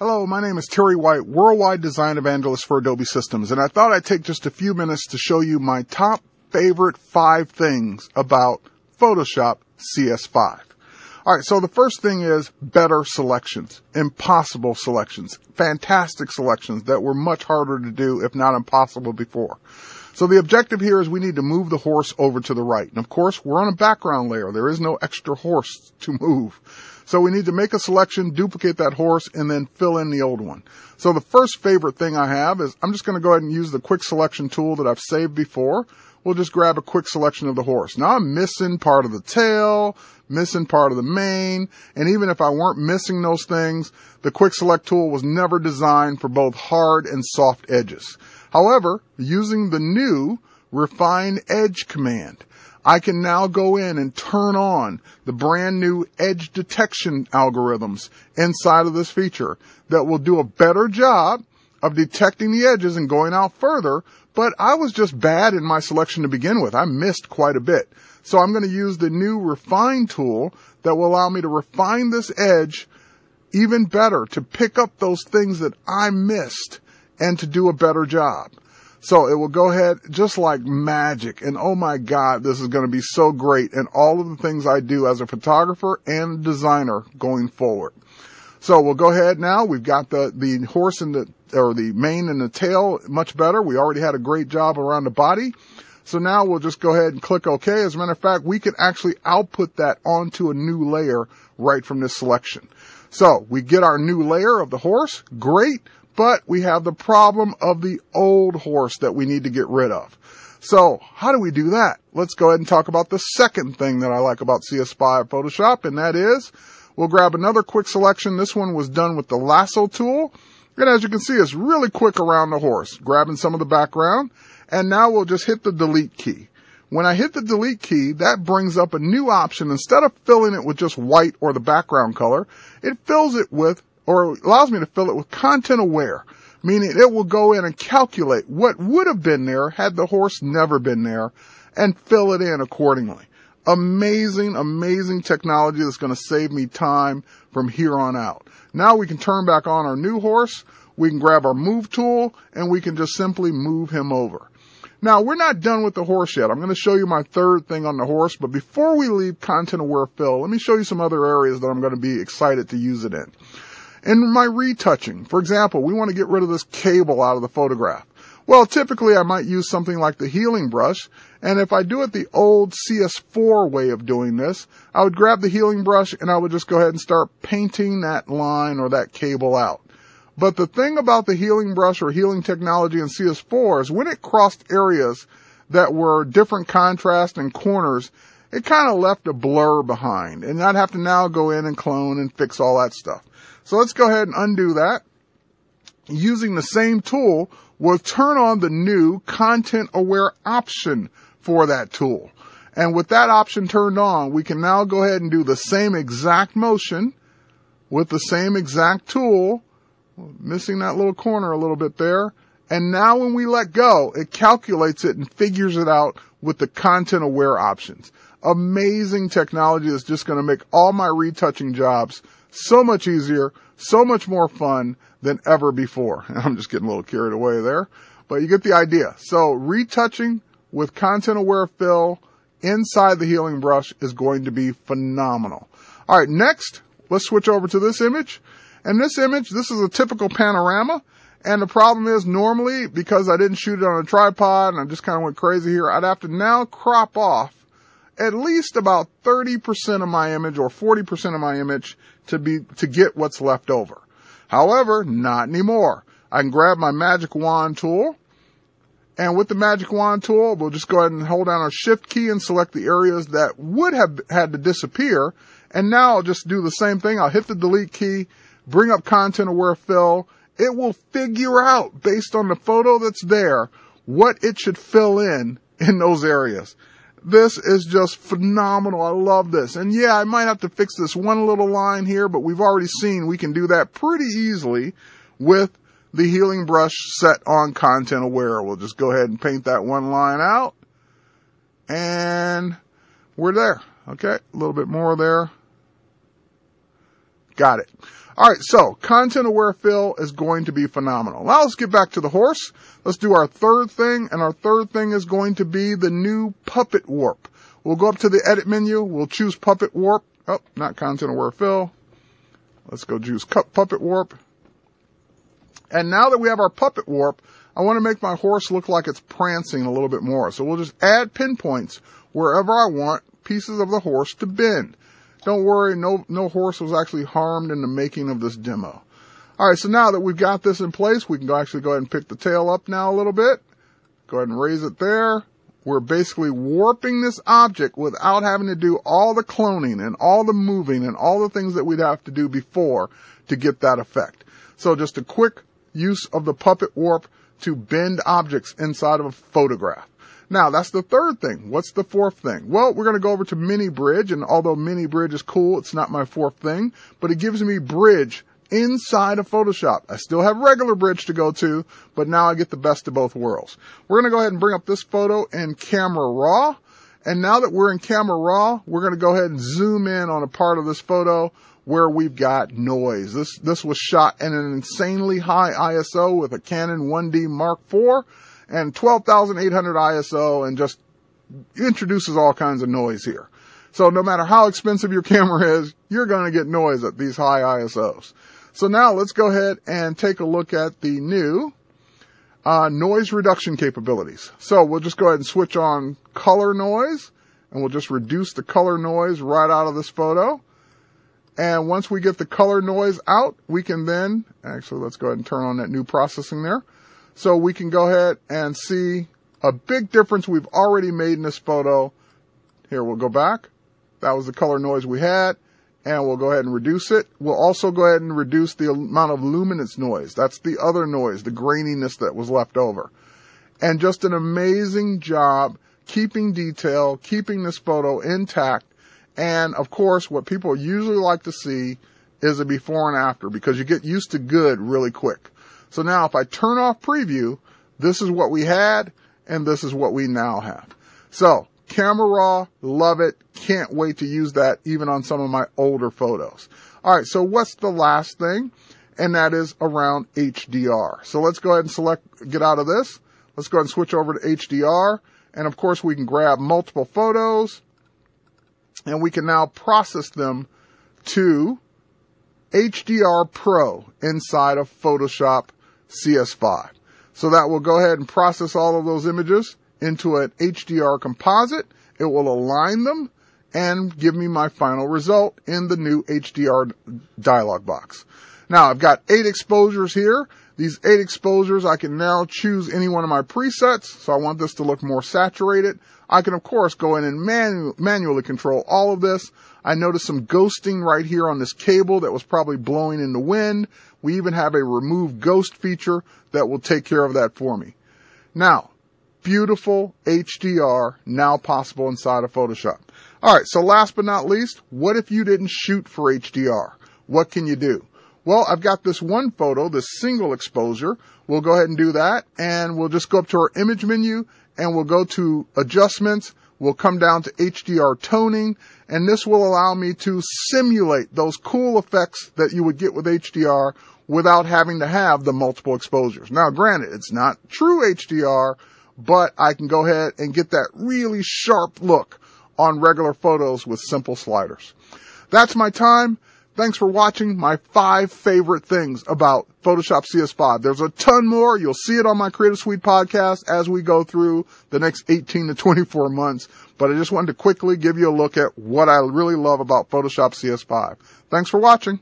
Hello, my name is Terry White, Worldwide Design Evangelist for Adobe Systems, and I thought I'd take just a few minutes to show you my top favorite 5 things about Photoshop CS5. Alright, so the first thing is better selections, impossible selections, fantastic selections that were much harder to do, if not impossible before. So the objective here is we need to move the horse over to the right. And of course, we're on a background layer. There is no extra horse to move. So we need to make a selection, duplicate that horse, and then fill in the old one. So the first favorite thing I have is I'm just going to go ahead and use the quick selection tool that I've saved before. We'll just grab a quick selection of the horse. Now I'm missing part of the tail, missing part of the mane, and even if I weren't missing those things, the quick select tool was never designed for both hard and soft edges. However, using the new Refine Edge command, I can now go in and turn on the brand new edge detection algorithms inside of this feature that will do a better job of detecting the edges and going out further, but I was just bad in my selection to begin with. I missed quite a bit. So I'm going to use the new Refine tool that will allow me to refine this edge even better, to pick up those things that I missed and to do a better job. So it will go ahead just like magic. And oh my God, this is going to be so great in all of the things I do as a photographer and designer going forward. So we'll go ahead now. We've got the horse and the mane and the tail much better. We already had a great job around the body. So now we'll just go ahead and click OK. As a matter of fact, we can actually output that onto a new layer right from this selection. So we get our new layer of the horse. Great. But we have the problem of the old horse that we need to get rid of. So how do we do that? Let's go ahead and talk about the second thing that I like about CS5 Photoshop, and that is we'll grab another quick selection. This one was done with the lasso tool. And as you can see, it's really quick around the horse, grabbing some of the background. And now we'll just hit the delete key. When I hit the delete key, that brings up a new option. Instead of filling it with just white or the background color, it fills it with, or allows me to fill it with content aware, meaning it will go in and calculate what would have been there had the horse never been there and fill it in accordingly. Amazing, amazing technology that's going to save me time from here on out. Now we can turn back on our new horse. We can grab our move tool and we can just simply move him over. Now, we're not done with the horse yet. I'm going to show you my third thing on the horse, but before we leave content aware fill, let me show you some other areas that I'm going to be excited to use it in. In my retouching, for example, we want to get rid of this cable out of the photograph. Well, typically I might use something like the healing brush, and if I do it the old CS4 way of doing this, I would grab the healing brush and I would just go ahead and start painting that line or that cable out. But the thing about the healing brush or healing technology in CS4 is when it crossed areas that were different contrast and corners, it kind of left a blur behind, and I'd have to now go in and clone and fix all that stuff. So let's go ahead and undo that. Using the same tool, we'll turn on the new content aware option for that tool. And with that option turned on, we can now go ahead and do the same exact motion with the same exact tool, missing that little corner a little bit there. And now when we let go, it calculates it and figures it out with the content aware options. Amazing technology that's just going to make all my retouching jobs so much easier, so much more fun than ever before. I'm just getting a little carried away there, but you get the idea. So retouching with content aware fill inside the healing brush is going to be phenomenal. All right, next, let's switch over to this image. And this image, this is a typical panorama. And the problem is normally, because I didn't shoot it on a tripod and I just kind of went crazy here, I'd have to now crop off at least about 30% of my image or 40% of my image to get what's left over. However, not anymore. I can grab my magic wand tool, and with the magic wand tool, we'll just go ahead and hold down our shift key and select the areas that would have had to disappear. And now I'll just do the same thing. I'll hit the delete key, bring up content aware fill. It will figure out, based on the photo that's there, what it should fill in those areas. This is just phenomenal. I love this. And yeah, I might have to fix this one little line here, but we've already seen we can do that pretty easily with the healing brush set on content aware. We'll just go ahead and paint that one line out. And we're there. Okay, a little bit more there. Got it. All right, so content-aware fill is going to be phenomenal. Now let's get back to the horse. Let's do our third thing, and our third thing is going to be the new puppet warp. We'll go up to the edit menu. We'll choose puppet warp. Oh, not content-aware fill. Let's go choose puppet warp. And now that we have our puppet warp, I want to make my horse look like it's prancing a little bit more. So we'll just add pinpoints wherever I want pieces of the horse to bend. Don't worry, no horse was actually harmed in the making of this demo. All right, so now that we've got this in place, we can actually go ahead and pick the tail up now a little bit. Go ahead and raise it there. We're basically warping this object without having to do all the cloning and all the moving and all the things that we'd have to do before to get that effect. So just a quick use of the puppet warp to bend objects inside of a photograph. Now, that's the third thing. What's the fourth thing? Well, we're going to go over to mini bridge, and although mini bridge is cool, it's not my fourth thing, but it gives me bridge inside of Photoshop. I still have regular bridge to go to, but now I get the best of both worlds. We're going to go ahead and bring up this photo in Camera Raw, and now that we're in Camera Raw, we're going to go ahead and zoom in on a part of this photo where we've got noise. This was shot in an insanely high ISO with a Canon 1D Mark IV, and 12,800 ISO, and just introduces all kinds of noise here. So no matter how expensive your camera is, you're going to get noise at these high ISOs. So now let's go ahead and take a look at the new noise reduction capabilities. So we'll just go ahead and switch on color noise, and we'll just reduce the color noise right out of this photo. And once we get the color noise out, we can then, actually let's go ahead and turn on that new processing there. So we can go ahead and see a big difference we've already made in this photo. Here, we'll go back. That was the color noise we had, and we'll go ahead and reduce it. We'll also go ahead and reduce the amount of luminance noise. That's the other noise, the graininess that was left over. And just an amazing job keeping detail, keeping this photo intact. And of course, what people usually like to see is a before and after, because you get used to good really quick. So now if I turn off preview, this is what we had, and this is what we now have. So Camera Raw, love it. Can't wait to use that even on some of my older photos. All right, so what's the last thing? And that is around HDR. So let's go ahead and get out of this. Let's go ahead and switch over to HDR. And of course, we can grab multiple photos, and we can now process them to HDR Pro inside of Photoshop CS5. So that will go ahead and process all of those images into an HDR composite. It will align them and give me my final result in the new HDR dialog box. Now I've got 8 exposures here. These 8 exposures, I can now choose any one of my presets. So I want this to look more saturated. I can of course go in and manually control all of this. I noticed some ghosting right here on this cable that was probably blowing in the wind. We even have a remove ghost feature that will take care of that for me. Now, beautiful HDR now possible inside of Photoshop. All right, so last but not least, what if you didn't shoot for HDR? What can you do? Well, I've got this one photo, this single exposure. We'll go ahead and do that, and we'll just go up to our image menu, and we'll go to adjustments. We'll come down to HDR toning, and this will allow me to simulate those cool effects that you would get with HDR without having to have the multiple exposures. Now, granted, it's not true HDR, but I can go ahead and get that really sharp look on regular photos with simple sliders. That's my time. Thanks for watching my 5 favorite things about Photoshop CS5. There's a ton more. You'll see it on my Creative Suite podcast as we go through the next 18 to 24 months. But I just wanted to quickly give you a look at what I really love about Photoshop CS5. Thanks for watching.